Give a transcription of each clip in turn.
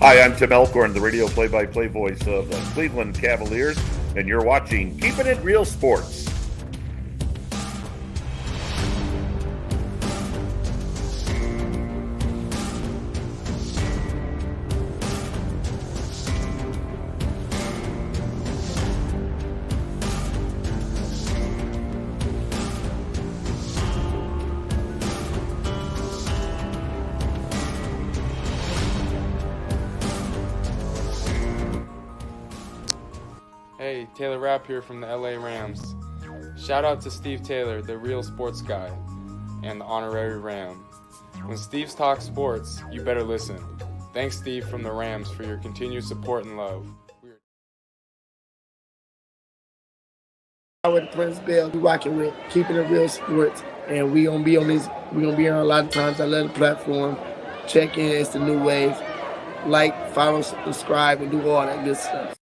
Hi, I'm Tim Elkhorn, the radio play-by-play voice of the Cleveland Cavaliers, and you're watching Keeping It Real Sports. Hey, Taylor Rapp here from the LA Rams. Shout out to Steve Taylor, the real sports guy, and the honorary Ram. When Steve's talks sports, you better listen. Thanks, Steve from the Rams, for your continued support and love. With Prince Bell, we rocking with Keeping It Real Sports, and we gonna be on this. We gonna be here a lot of times. I love the platform. Check in, it's the new wave. Like, follow, subscribe, and do all that good stuff.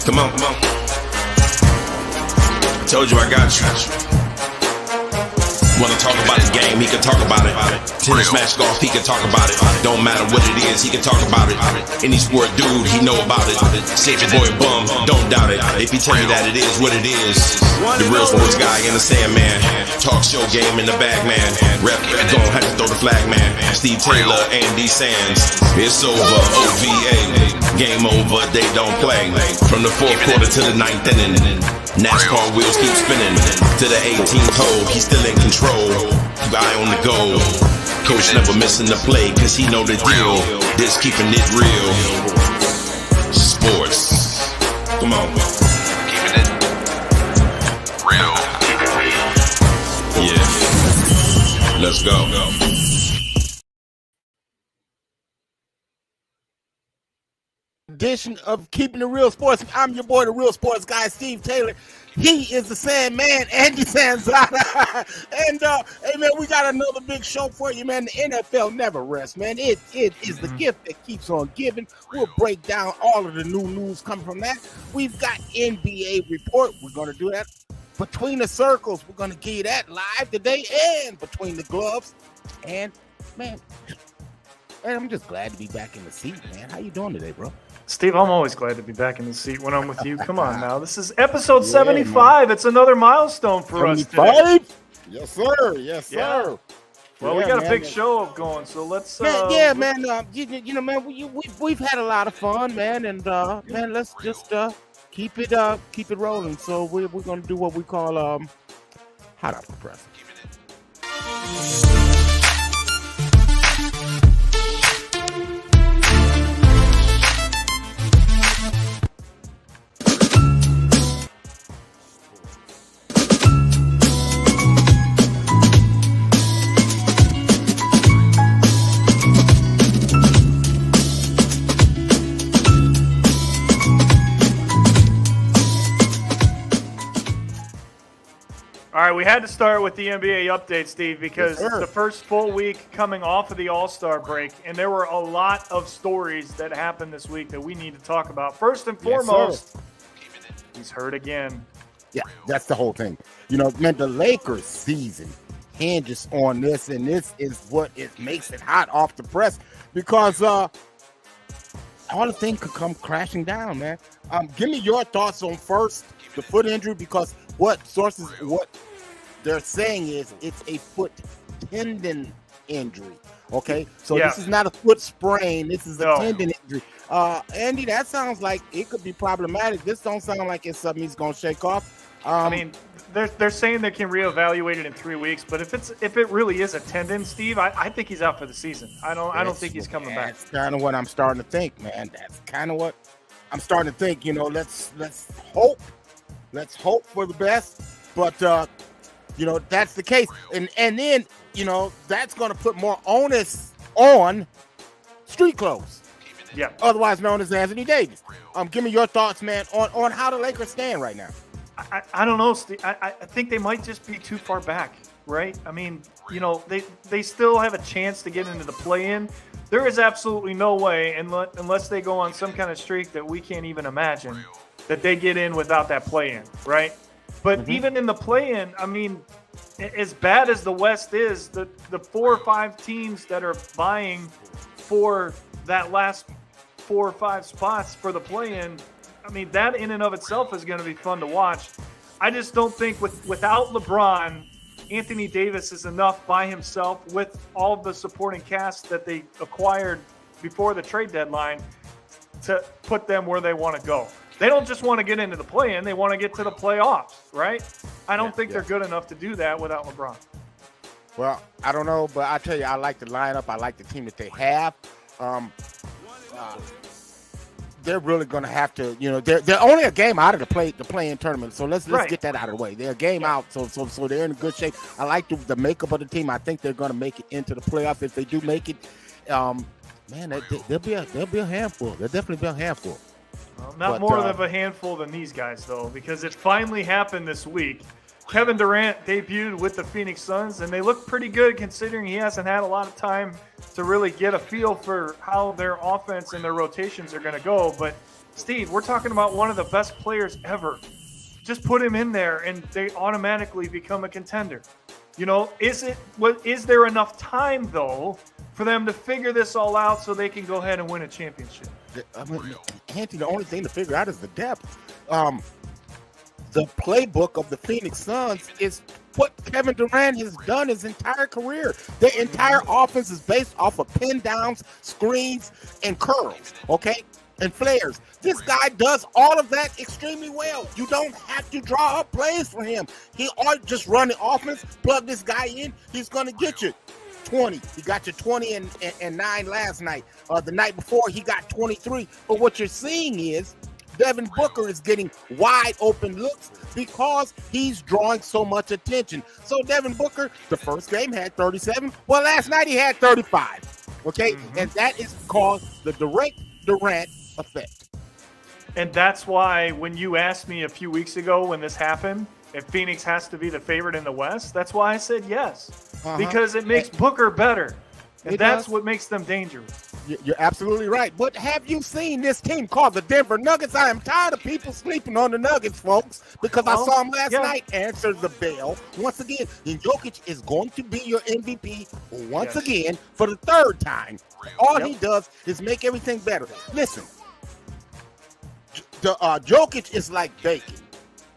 Come on. Told you I got you. Wanna talk about the game, he can talk about it. Tennis, match, golf, he can talk about it. Don't matter what it is, he can talk about it. Any sport dude, he know about it. Save your boy bum, don't doubt it. If he tell you that it is what it is. The real sports guy in the Sandman. Talk show game in the bag, man. Rep, gon' have to throw the flag, man. Steve Taylor, Andy Sands. It's over, OVA. Game over, they don't play. From the fourth quarter to the ninth inning. NASCAR wheels keep spinning. To the 18th hole, he's still in control. Guy on the go. Coach never missing the play, cause he know the deal. This keeping it real. Sports. Come on. Keeping it real. Yeah. Let's go. Edition of Keeping It Real Sports. I'm your boy, the real sports guy, Steve Taylor. He is the Sandman, Andy Sanzada. And hey man, we got another big show for you, man. The NFL never rests, man. It is the gift that keeps on giving. We'll break down all of the new news coming from that. We've got NBA report. We're gonna do that. Between the Circles, we're gonna give you that live today, and Between the Gloves. And man, I'm just glad to be back in the seat, man. How you doing today, bro? Steve, I'm always glad to be back in the seat when I'm with you. Come on now. This is episode 75. Man. It's another milestone for us today. Yes, sir. Yes, sir. Yeah. Well, we got a big show going, so let's... man, man, you know, man, we've had a lot of fun, man, and, man, let's just keep it rolling. So we're going to do what we call hot off the press. All right, we had to start with the NBA update, Steve, because it's the first full week coming off of the All-Star break, and there were a lot of stories that happened this week that we need to talk about. First and foremost, he's hurt again. Yeah, that's the whole thing. You know, man, the Lakers season hinges on this, and this is what makes it hot off the press, because all the things could come crashing down, man. Give me your thoughts on first the foot injury, because what they're saying is it's a foot tendon injury. Okay, so this is not a foot sprain. This is a tendon injury. Andy, that sounds like it could be problematic. This don't sound like it's something he's gonna shake off. I mean, they're saying they can reevaluate it in 3 weeks, but if it really is a tendon, Steve, I think he's out for the season. I don't think he's coming back. That's kind of what I'm starting to think, man. That's kind of what I'm starting to think. You know, let's hope for the best, but you know, that's the case, and then you know that's going to put more onus on street clothes, otherwise known as Anthony Davis. Give me your thoughts, man, on how the Lakers stand right now. I don't know, Steve. I think they might just be too far back, right? I mean, you know, they still have a chance to get into the play-in. There is absolutely no way, unless they go on some kind of streak that we can't even imagine, that they get in without that play-in, right? But even in the play-in, I mean, as bad as the West is, the 4 or 5 teams that are vying for that last 4 or 5 spots for the play-in, I mean, that in and of itself is going to be fun to watch. I just don't think without LeBron, Anthony Davis is enough by himself with all the supporting cast that they acquired before the trade deadline to put them where they want to go. They don't just want to get into the play-in, they want to get to the playoffs, right? I don't think they're good enough to do that without LeBron. Well, I don't know, but I tell you, I like the lineup. I like the team that they have. They're really going to have to, they're only a game out of the play-in tournament. So let's get that out of the way. They're a game out, so they're in good shape. I like the makeup of the team. I think they're going to make it into the playoffs. If they do make it, man, they'll be a handful. They'll definitely be a handful. Well, not more of a handful than these guys, though, because it finally happened this week. Kevin Durant debuted with the Phoenix Suns, and they look pretty good considering he hasn't had a lot of time to really get a feel for how their offense and their rotations are going to go. But, Steve, we're talking about one of the best players ever. Just put him in there, and they automatically become a contender. Is there enough time, though, for them to figure this all out so they can go ahead and win a championship? Anthony, the only thing to figure out is the depth. The playbook of the Phoenix Suns is what Kevin Durant has done his entire career. Their entire offense is based off of pin downs, screens, and curls, okay? And flares. This guy does all of that extremely well. You don't have to draw up plays for him. He ought just run the offense, plug this guy in, he's going to get you 20. He got you 20 and 9 last night. The night before, he got 23. But what you're seeing is Devin Booker is getting wide open looks because he's drawing so much attention. So Devin Booker, the first game had 37. Well, last night he had 35. Okay? Mm-hmm. And that is called the direct Durant effect. And that's why when you asked me a few weeks ago when this happened, if Phoenix has to be the favorite in the West, that's why I said yes. Because it makes Booker better. And that's what makes them dangerous. You're absolutely right. But have you seen this team called the Denver Nuggets? I am tired of people sleeping on the Nuggets, folks, because I saw them last night answer the bell. Once again, Jokic is going to be your MVP once again for the 3rd time. All he does is make everything better. Listen, Jokic is like bacon.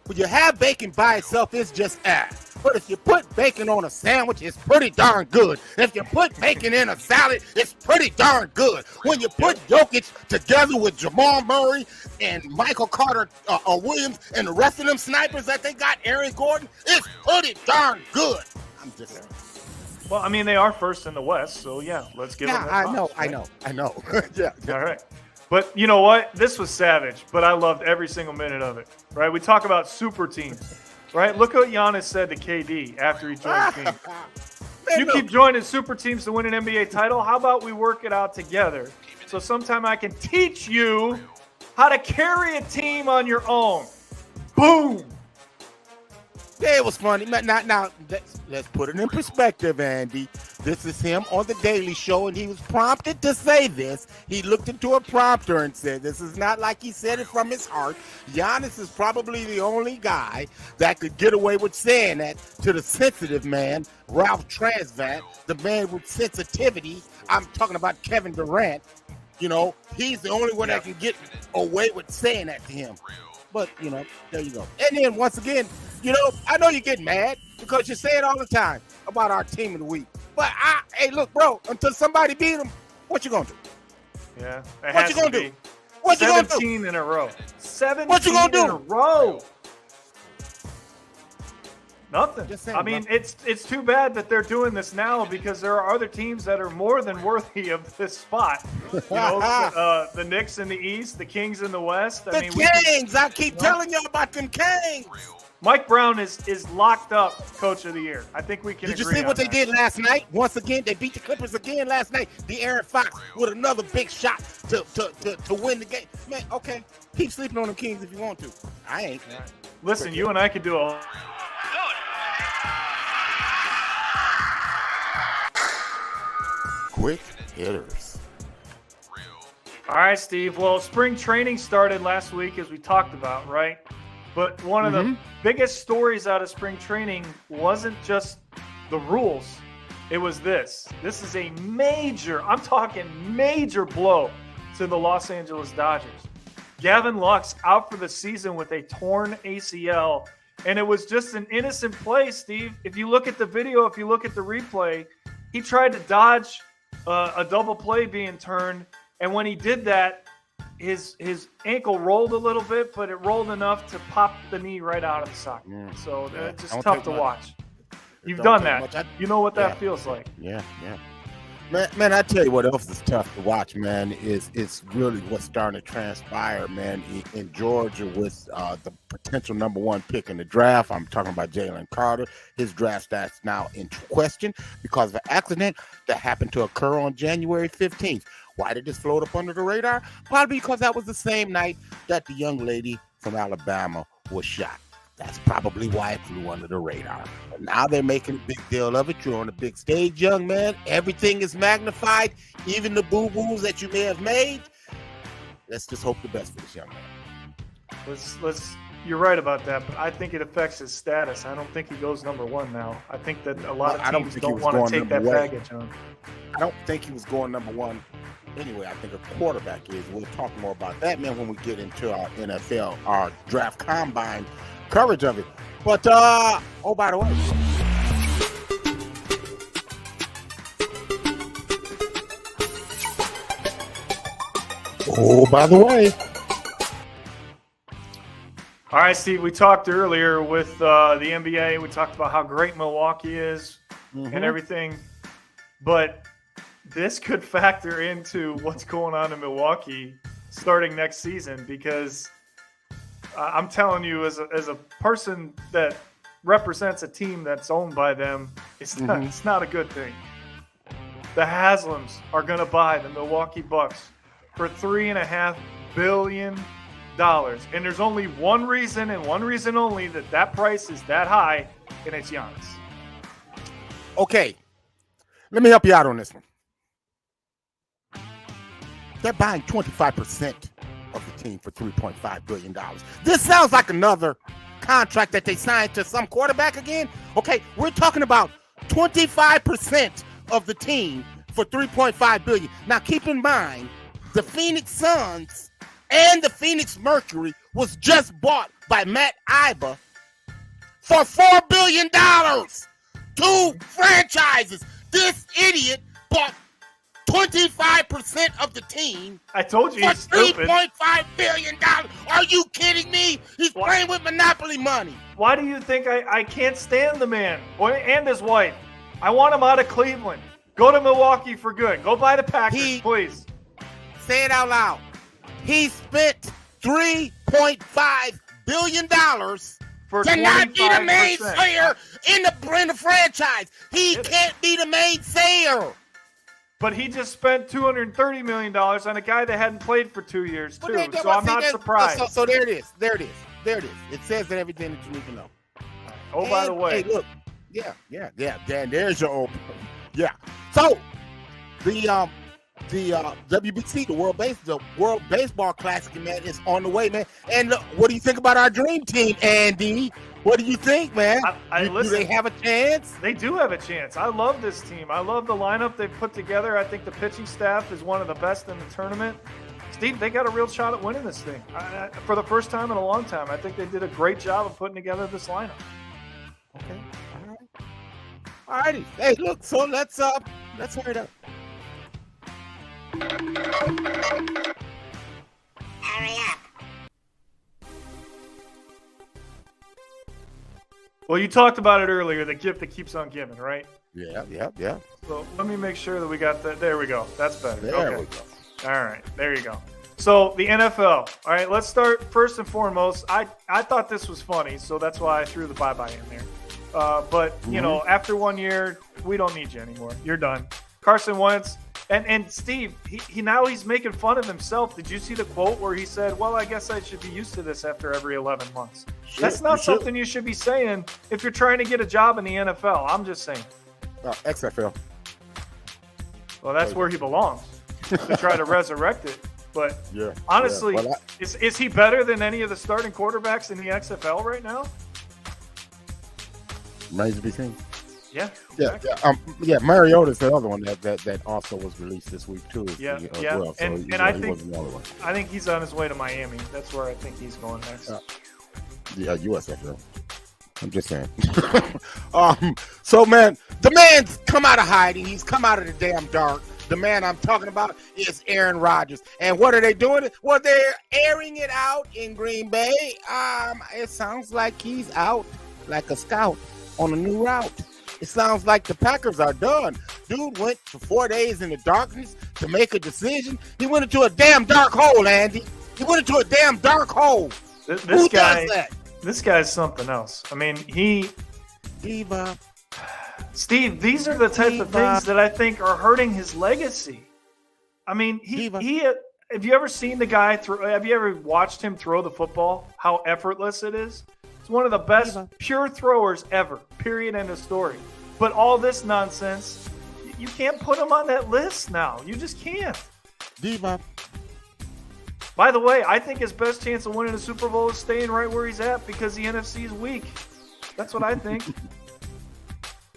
When you have bacon by itself, it's just ass. But if you put bacon on a sandwich, it's pretty darn good. If you put bacon in a salad, it's pretty darn good. When you put Jokic together with Jamal Murray and Michael Carter Williams and the rest of them snipers that they got, Aaron Gordon, it's pretty darn good. I'm just saying. Well, I mean, they are first in the West, so let's give them that. I know. Yeah. All right. But you know what? This was savage, but I loved every single minute of it, right? We talk about super teams, right? Look what Giannis said to KD after he joined the team. You keep joining super teams to win an NBA title. How about we work it out together? So sometime I can teach you how to carry a team on your own. Boom. Yeah, it was funny. Now let's put it in perspective, Andy. This is him on The Daily Show, and he was prompted to say this. He looked into a prompter and said, this is not like he said it from his heart. Giannis is probably the only guy that could get away with saying that to the sensitive man, Ralph Transvat, the man with sensitivity. I'm talking about Kevin Durant. He's the only one that can get away with saying that to him. But, there you go. And then, once again, I know you get mad because you say it all the time about our team of the week. But, hey, look, bro, until somebody beat them, what you going to do? Yeah. What you going to do? What you going to do? 17 in a row. 17 what you gonna do? in a row. Nothing. Just saying, I mean, it's too bad that they're doing this now because there are other teams that are more than worthy of this spot. The Knicks in the East, the Kings in the West. Kings! I keep telling you about them Kings! Mike Brown is locked up Coach of the Year. I think we can agree. Did you see what they did last night? Once again, they beat the Clippers again last night. De'Aaron Fox with another big shot to win the game. Man, okay, keep sleeping on the Kings if you want to. I ain't. Listen, you and I could do a quick hitters. All right, Steve. Well, spring training started last week, as we talked about, right? But one of the biggest stories out of spring training wasn't just the rules. It was this. This is a major, I'm talking major blow to the Los Angeles Dodgers. Gavin Lux out for the season with a torn ACL, and it was just an innocent play, Steve. If you look at the video, if you look at the replay, he tried to dodge a double play being turned, and when he did that, his ankle rolled a little bit, but it rolled enough to pop the knee right out of the socket. So it's just tough to watch. You've done that. You know what that feels like. Yeah. Man, I tell you what else is tough to watch, man, is really what's starting to transpire, man, in Georgia with the potential number 1 pick in the draft. I'm talking about Jalen Carter. His draft stats now in question because of an accident that happened to occur on January 15th. Why did this float up under the radar? Probably because that was the same night that the young lady from Alabama was shot. That's probably why it flew under the radar. But now they're making a big deal of it. You're on a big stage, young man. Everything is magnified, even the boo-boos that you may have made. Let's just hope the best for this young man. You're right about that, but I think it affects his status. I don't think he goes number 1 now. I think that a lot of teams don't want to take that baggage on. I don't think he was going number 1 anyway. I think a quarterback is. We'll talk more about that, man, when we get into our NFL, our draft combine coverage of it. But oh, by the way, all right, Steve, we talked earlier with the NBA. We talked about how great Milwaukee is and everything, but this could factor into what's going on in Milwaukee starting next season, because I'm telling you, as a person that represents a team that's owned by them, it's not a good thing. The Haslams are going to buy the Milwaukee Bucks for $3.5 billion. And there's only one reason, and one reason only, that price is that high, and it's Giannis. Okay, let me help you out on this one. They're buying 25% of the team for $3.5 billion. This sounds like another contract that they signed to some quarterback again. Okay, we're talking about 25% of the team for $3.5 billion. Now, keep in mind, the Phoenix Suns and the Phoenix Mercury was just bought by Matt Iba for $4 billion. 2 franchises. This idiot bought 25% of the team. I told you for he's stupid. $3.5 billion. Are you kidding me? He's playing with Monopoly money. Why do you think I can't stand the man and his wife? I want him out of Cleveland. Go to Milwaukee for good. Go buy the Packers, please. Say it out loud. He spent $3.5 billion for to not be the 25%. mainsayer in the franchise. He can't be the mainsayer. But he just spent $230 million on a guy that hadn't played for 2 years, too. So I'm not surprised. So there it is. It says that everything that you need to know. Oh, by the way. Hey, look. Yeah. Dan, there's your open. Yeah. So the WBC, the World Baseball Classic, man, is on the way, man. And look, what do you think about our dream team, Andy? What do you think, man? Do they have a chance? They do have a chance. I love this team. I love the lineup they've put together. I think the pitching staff is one of the best in the tournament. Steve, they got a real shot at winning this thing. For the first time in a long time, I think they did a great job of putting together this lineup. Okay. All righty. Hey, look, so let's hurry it up. Hurry up. Well, you talked about it earlier, the gift that keeps on giving, right? Yeah. So let me make sure that we got that. There we go. That's better. There we go. All right. There you go. So the NFL. All right. Let's start first and foremost. I thought this was funny, so that's why I threw the bye-bye in there. But, you know, after 1 year, we don't need you anymore. You're done. Carson Wentz. And Steve, he's making fun of himself. Did you see the quote where he said, well, I guess I should be used to this after every 11 months? That's not something you should be saying if you're trying to get a job in the NFL. I'm just saying. XFL. Well, that's where he belongs, to try to resurrect it. But Yeah. honestly, Yeah. Well, is he better than any of the starting quarterbacks in the XFL right now? remains to be seen. Yeah. Yeah, Exactly. Mariota's the other one that also was released this week too. Yeah, as yeah. Well. So And he I wasn't the only one. I think he's on his way to Miami. That's where I think he's going next. Yeah, USFL. I'm just saying. So man, the man's come out of hiding. He's come out of the damn dark. The man I'm talking about is Aaron Rodgers. And what are they doing? Well, they're airing it out in Green Bay. It sounds like he's out like a scout on a new route. It sounds like the Packers are done. Dude went for 4 days in the darkness to make a decision. He went into a damn dark hole, Andy. He went into a damn dark hole. Who does that? This guy's something else. I mean, Diva. Steve, these are the type of things that I think are hurting his legacy. I mean, have you ever seen the guy throw? Have you ever watched him throw the football? How effortless it is. It's one of the best pure throwers ever. Period. End of story. But all this nonsense, you can't put him on that list now. You just can't. Diva. By the way, I think his best chance of winning a Super Bowl is staying right where he's at because the NFC is weak. That's what I think.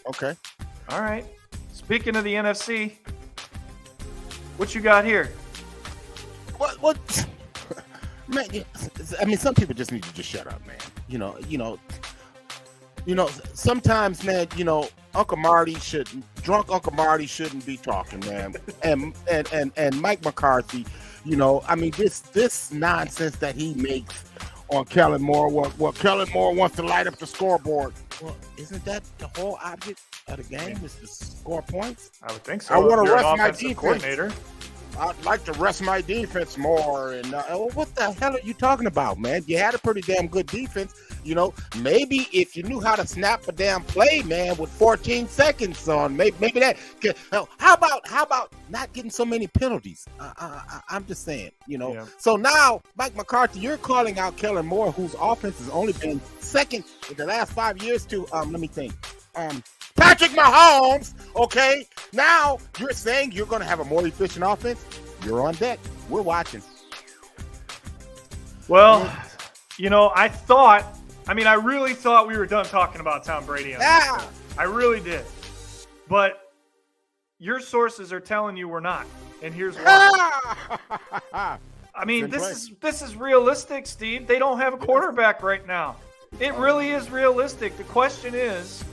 Okay. All right. Speaking of the NFC, what you got here? What? Man, I mean, some people just need to just shut up, man. Sometimes, man, drunk Uncle Marty shouldn't be talking, man. and Mike McCarthy, I mean, this nonsense that he makes on Kellen Moore. Well, Kellen Moore wants to light up the scoreboard. Well, isn't that the whole object of the game? Is to score points? I would think so. I want to You're rest an my offensive defense. coordinator. I'd like to rest my defense more. And what the hell are you talking about, man? You had a pretty damn good defense. Maybe if you knew how to snap a damn play, man, with 14 seconds on, maybe that. How about not getting so many penalties? I'm just saying, Yeah. So now, Mike McCarthy, you're calling out Kellen Moore, whose offense has only been second in the last 5 years to, let me think, Patrick Mahomes. Okay, now you're saying you're going to have a more efficient offense. You're on deck. We're watching. Well, I really thought we were done talking about Tom Brady. I really did. But your sources are telling you we're not. And here's why. I mean, this is realistic, Steve. They don't have a quarterback right now. It really is realistic. The question is,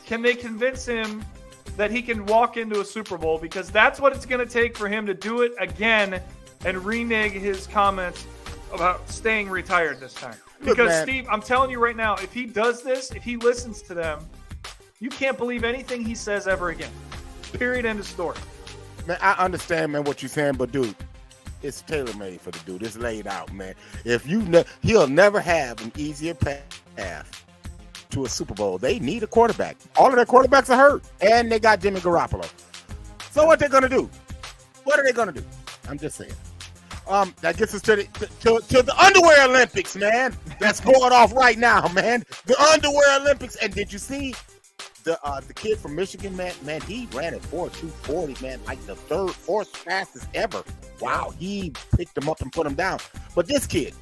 can they convince him that he can walk into a Super Bowl? Because that's what it's going to take for him to do it again and renege his comments about staying retired this time. Because, Steve, I'm telling you right now, if he does this, if he listens to them, you can't believe anything he says ever again. Period. End of story. Man, I understand, man, what you're saying, but, dude, it's tailor-made for the dude. It's laid out, man. He'll never have an easier path to a Super Bowl. They need a quarterback. All of their quarterbacks are hurt, and they got Jimmy Garoppolo. So what they're going to do? What are they going to do? I'm just saying. That gets us to the underwear Olympics, man. That's going off right now, man. The underwear Olympics. And did you see the kid from Michigan, man? He ran at 4.240, man, like the fourth fastest ever. Wow, he picked him up and put him down. But this kid,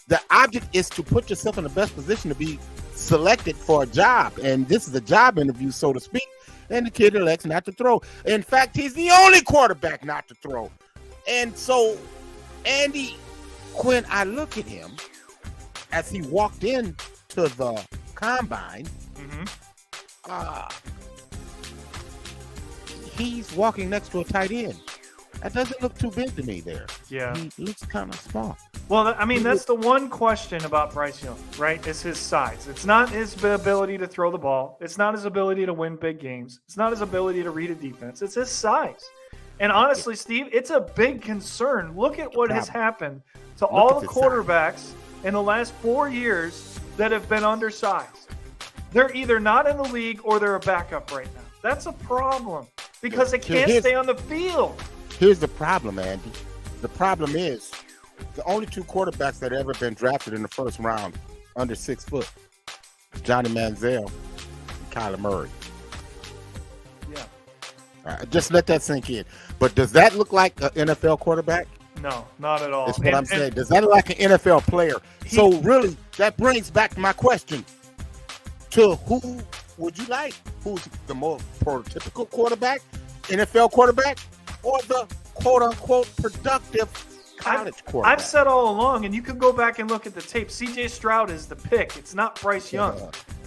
the object is to put yourself in the best position to be selected for a job. And this is a job interview, so to speak. And the kid elects not to throw. In fact, he's the only quarterback not to throw. And so, Andy, when I look at him as he walked in to the combine, he's walking next to a tight end. That doesn't look too big to me there. Yeah. He looks kind of small. Well, I mean, that's the one question about Bryce Young, right? It's his size. It's not his ability to throw the ball. It's not his ability to win big games. It's not his ability to read a defense. It's his size. And honestly, Steve, it's a big concern. Look at what has happened to all the quarterbacks in the last 4 years that have been undersized. They're either not in the league or they're a backup right now. That's a problem because they can't stay on the field. Here's the problem, Andy. The problem is the only two quarterbacks that have ever been drafted in the first round under 6 foot is Johnny Manziel and Kyler Murray. Yeah. Just let that sink in. But does that look like an NFL quarterback? No, not at all. That's what I'm saying. Does that look like an NFL player? So really, that brings back to my question. To who would you like? Who's the more prototypical quarterback, NFL quarterback, or the quote-unquote productive college quarterback? I've said all along, and you can go back and look at the tape, C.J. Stroud is the pick. It's not Bryce Young.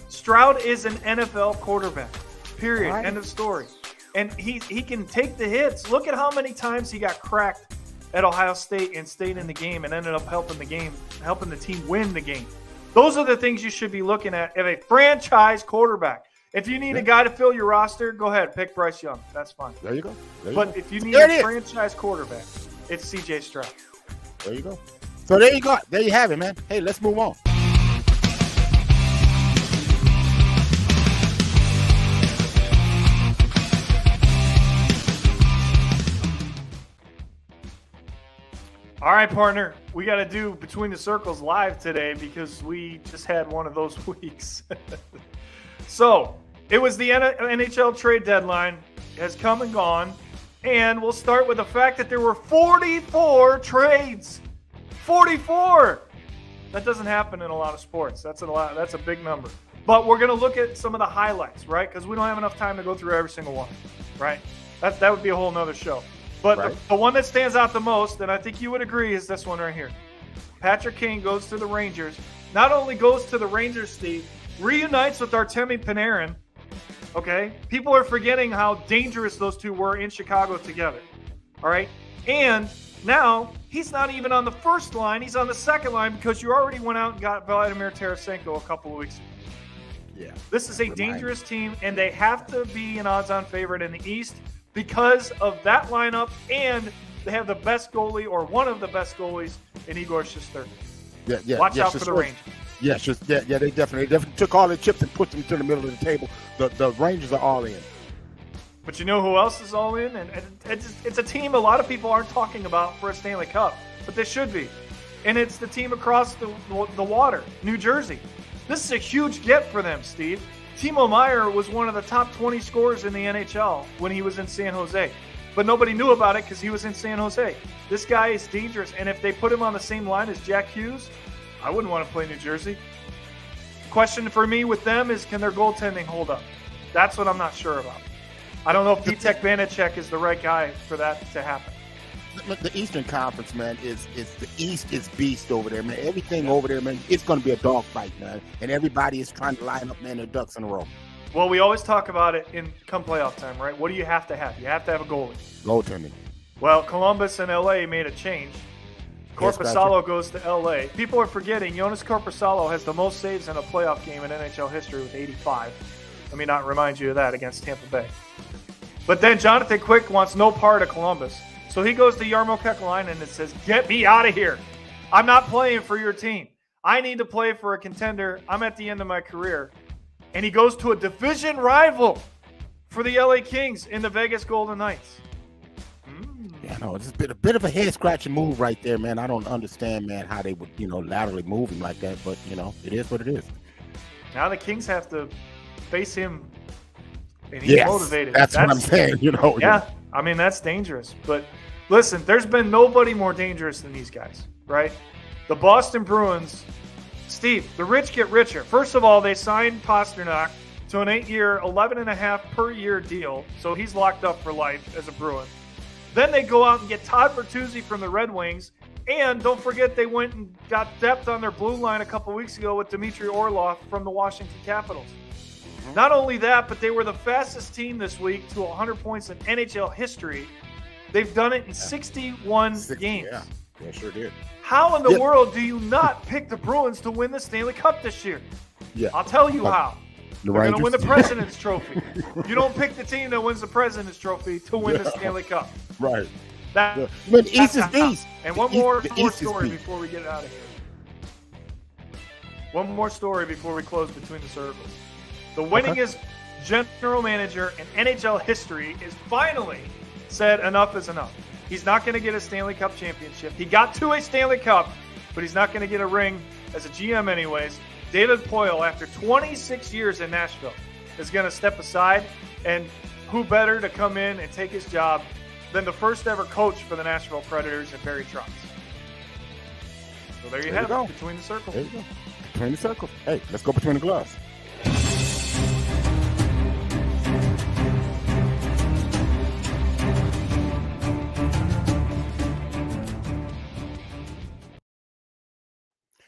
Stroud is an NFL quarterback, period. Right. End of story. And he can take the hits. Look at how many times he got cracked at Ohio State and stayed in the game and ended up helping the team win the game. Those are the things you should be looking at if a franchise quarterback. If you need a guy to fill your roster, go ahead, pick Bryce Young. That's fine. There you go. But if you need a franchise quarterback, it's C.J. Stroud. There you go. So there you go. There you have it, man. Hey, let's move on. All right, partner, we got to do Between the Circles live today because we just had one of those weeks. So it was the NHL trade deadline, has come and gone, and we'll start with the fact that there were 44 trades. 44! That doesn't happen in a lot of sports. That's a big number. But we're going to look at some of the highlights, right? Because we don't have enough time to go through every single one, right? That would be a whole nother show. But the one that stands out the most, and I think you would agree, is this one right here. Patrick Kane goes to the Rangers. Not only goes to the Rangers, Steve, reunites with Artemi Panarin. Okay? People are forgetting how dangerous those two were in Chicago together. All right? And now he's not even on the first line. He's on the second line because you already went out and got Vladimir Tarasenko a couple of weeks ago. Yeah. This is a dangerous team, and they have to be an odds-on favorite in the East because of that lineup, and they have the best goalie or one of the best goalies in Igor Shesterkin. Watch out for the Rangers. They definitely took all their chips and put them to the middle of the table. The Rangers are all in. But you know who else is all in? And it's a team a lot of people aren't talking about for a Stanley Cup, but they should be. And it's the team across the water, New Jersey. This is a huge get for them, Steve. Timo Meier was one of the top 20 scorers in the NHL when he was in San Jose. But nobody knew about it because he was in San Jose. This guy is dangerous, and if they put him on the same line as Jack Hughes, I wouldn't want to play New Jersey. Question for me with them is, can their goaltending hold up? That's what I'm not sure about. I don't know if Vitek Vanacek is the right guy for that to happen. The Eastern Conference, man, is the East is beast over there, man. Everything over there, man, it's going to be a dogfight, man. And everybody is trying to line up, man, their ducks in a row. Well, we always talk about it in come playoff time, right? What do you have to have? You have to have a goalie. Goaltending. Well, Columbus and L.A. made a change. Korpisalo goes to L.A. People are forgetting Jonas Korpisalo has the most saves in a playoff game in NHL history with 85. Let me not remind you of that against Tampa Bay. But then Jonathan Quick wants no part of Columbus. So he goes to Jarmo Kekalainen and says, get me out of here. I'm not playing for your team. I need to play for a contender. I'm at the end of my career. And he goes to a division rival for the LA Kings in the Vegas Golden Knights. Yeah, no, it's a bit of a head-scratching move right there, man. I don't understand, man, how they would, laterally move him like that. But, it is what it is. Now the Kings have to face him, and he's motivated. That's what I'm saying, Yeah, I mean, that's dangerous. But listen, there's been nobody more dangerous than these guys, right? The Boston Bruins, Steve, the rich get richer. First of all, they signed Pasternak to an 8-year, $11.5 per year deal, so he's locked up for life as a Bruin. Then they go out and get Todd Bertuzzi from the Red Wings, and don't forget they went and got depth on their blue line a couple weeks ago with Dmitry Orlov from the Washington Capitals. Not only that, but they were the fastest team this week to 100 points in NHL history. They've done it in 61 games. Yeah, sure did. How in the world do you not pick the Bruins to win the Stanley Cup this year? Yeah, I'll tell you how. They're going to win the President's Trophy. You don't pick the team that wins the President's Trophy to win the Stanley Cup. Right. But the East is beast. And one more story before we get out of here. One more story before we close Between the Circles. The winningest general manager in NHL history is finally said enough is enough. He's not going to get a Stanley Cup championship. He got to a Stanley Cup, but he's not going to get a ring as a GM anyways. David Poile, after 26 years in Nashville, is going to step aside, and who better to come in and take his job than the first ever coach for the Nashville Predators and Barry Trotz. So there you have it, between the circles. There you go. Between the circles. Hey, let's go between the gloves.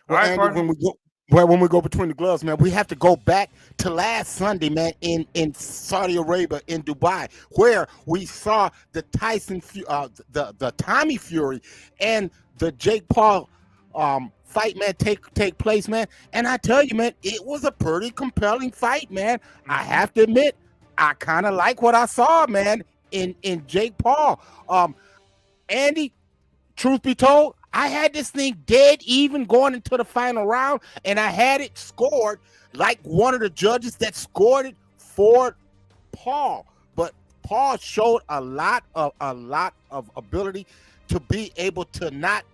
All right, Andy, when we go between the gloves, man, we have to go back to last Sunday, man, in Saudi Arabia, in Dubai, where we saw the the Tommy Fury and the Jake Paul fight, man, take place, man. And I tell you, man, it was a pretty compelling fight, man. I have to admit, I kind of like what I saw, man, in Jake Paul. Andy, truth be told, I had this thing dead even going into the final round, and I had it scored like one of the judges that scored it for Paul. But Paul showed a lot of ability to be able to not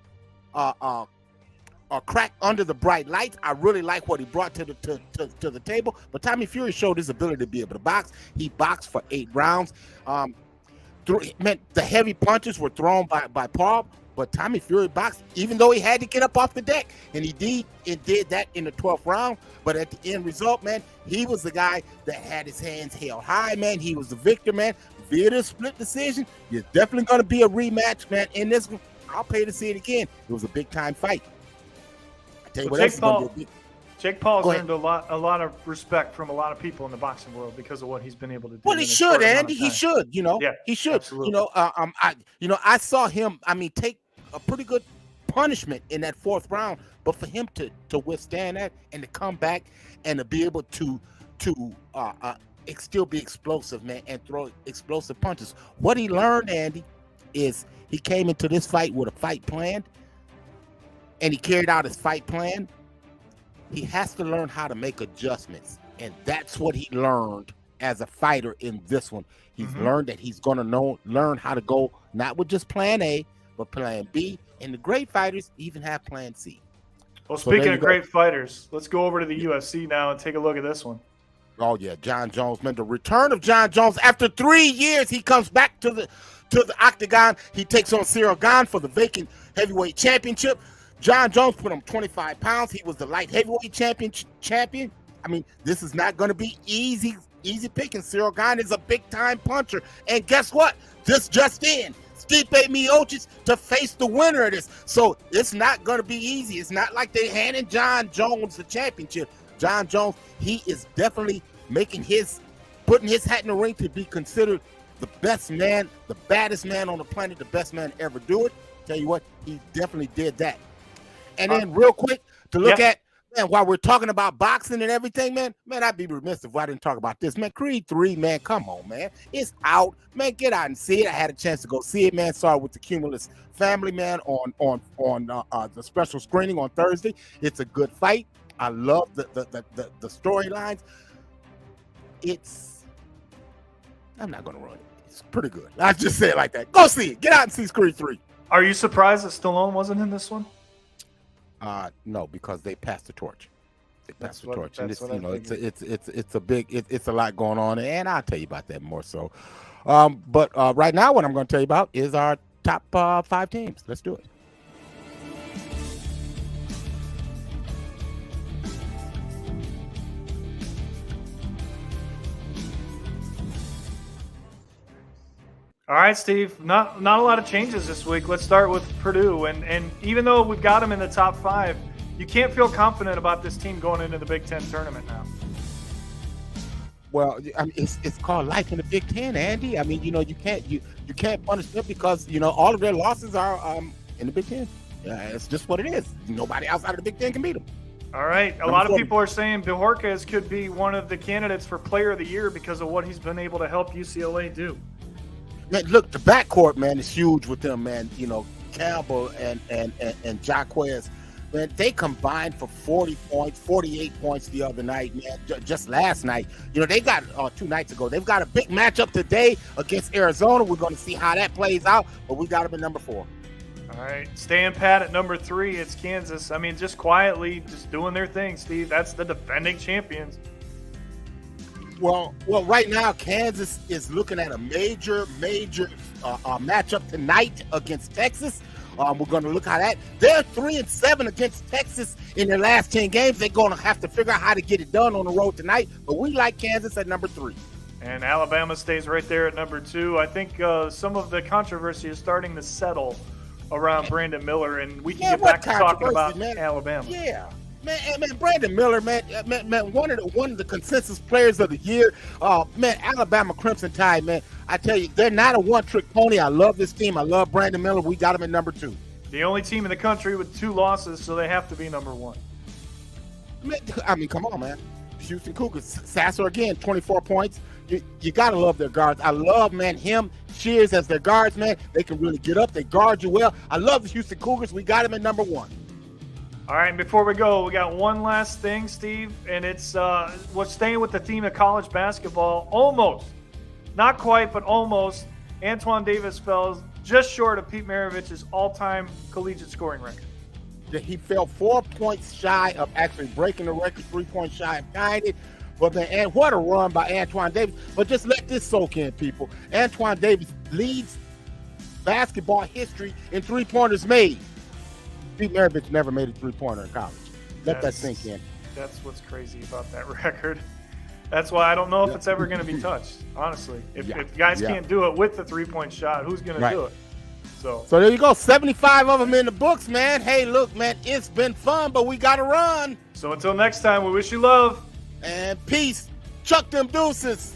crack under the bright lights. I really like what he brought to the table. But Tommy Fury showed his ability to be able to box. He boxed for 8 rounds. The heavy punches were thrown by Paul. But Tommy Fury boxed, even though he had to get up off the deck. And he did that in the 12th round. But at the end result, man, he was the guy that had his hands held high, man. He was the victor, man. Via the split decision, there's definitely going to be a rematch, man. In this one, I'll pay to see it again. It was a big-time fight. I tell you what else is going to be a big... Jake Paul's earned a lot of respect from a lot of people in the boxing world because of what he's been able to do. Well, he should, Andy. He should, Yeah, he should. Absolutely. I saw him, take a pretty good punishment in that 4th round, but for him to withstand that and to come back and to be able to still be explosive, man, and throw explosive punches. What he learned, Andy, is he came into this fight with a fight plan, and he carried out his fight plan. He has to learn how to make adjustments, and that's what he learned as a fighter in this one. He's learned that he's going to learn how to go not with just plan A, but plan B, and the great fighters even have plan C. Well, speaking of great fighters, let's go over to the UFC now and take a look at this one. Oh yeah, John Jones, man, the return of John Jones after 3 years. He comes back to the octagon. He takes on Cyril Gane for the vacant heavyweight championship. John Jones put on 25 pounds. He was the light heavyweight champion. I mean, this is not going to be easy picking. Cyril Gane is a big-time puncher. And guess what? This just in. Stipe Miocic to face the winner of this. So it's not going to be easy. It's not like they handed John Jones the championship. John Jones, he is definitely putting his hat in the ring to be considered the best man, the baddest man on the planet, the best man to ever do it. Tell you what, he definitely did that. And then real quick to look at, man, while we're talking about boxing and everything, man, I'd be remiss if I didn't talk about this, man. Creed 3, man, come on, man. It's out. Man, get out and see it. I had a chance to go see it, man. Saw it with the Cumulus family, man, on the special screening on Thursday. It's a good fight. I love the storylines. I'm not going to run it. It's pretty good. I just say it like that. Go see it. Get out and see Creed 3. Are you surprised that Stallone wasn't in this one? No, because they passed the torch. And it's, it's a lot going on, and I'll tell you about that more so. But right now, what I'm going to tell you about is our top 5 teams. Let's do it. All right, Steve, not a lot of changes this week. Let's start with Purdue. And even though we've got them in the top 5, you can't feel confident about this team going into the Big Ten tournament now. Well, I mean, it's called life in the Big Ten, Andy. I mean, you can't punish them because, all of their losses are in the Big Ten. It's just what it is. Nobody outside of the Big Ten can beat them. All right. A lot of people are saying Bojorquez could be one of the candidates for Player of the Year because of what he's been able to help UCLA do. Man, look, the backcourt, man, is huge with them, man. Campbell and Jacquez, man, they combined for 40 points, 48 points the other night, man, just last night. They got 2 nights ago. They've got a big matchup today against Arizona. We're going to see how that plays out, but we got them at number 4. All right. Staying pat at number 3, it's Kansas. I mean, just quietly, just doing their thing, Steve. That's the defending champions. Well, right now Kansas is looking at a major matchup tonight against Texas. We're going to look how that. They're 3-7 against Texas in their last 10 games. They're going to have to figure out how to get it done on the road tonight. But we like Kansas at number 3. And Alabama stays right there at number 2. I think some of the controversy is starting to settle around Brandon Miller, and we can get back to talking about Alabama. Yeah. Man, Brandon Miller, man, one of the consensus players of the year. Man, Alabama Crimson Tide, man. I tell you, they're not a one-trick pony. I love this team. I love Brandon Miller. We got him at number 2. The only team in the country with 2 losses, so they have to be number 1. I mean, come on, man. Houston Cougars. Sasser again, 24 points. You got to love their guards. I love, man, him, Shears as their guards, man. They can really get up. They guard you well. I love the Houston Cougars. We got him at number 1. All right, and before we go, we got one last thing, Steve, and it's we're staying with the theme of college basketball. Almost, not quite, but almost. Antoine Davis fell just short of Pete Maravich's all-time collegiate scoring record. He fell 4 points shy of actually breaking the record, 3 points shy of tying it. But man, and what a run by Antoine Davis. But just let this soak in, people. Antoine Davis leads basketball history in three-pointers made. Pete Maravich never made a three-pointer in college. Let that sink in. That's what's crazy about that record. That's why I don't know if it's ever going to be touched, honestly. If guys can't do it with the three-point shot, who's going to do it? So there you go. 75 of them in the books, man. Hey, look, man, it's been fun, but we got to run. So until next time, we wish you love. And peace. Chuck them deuces.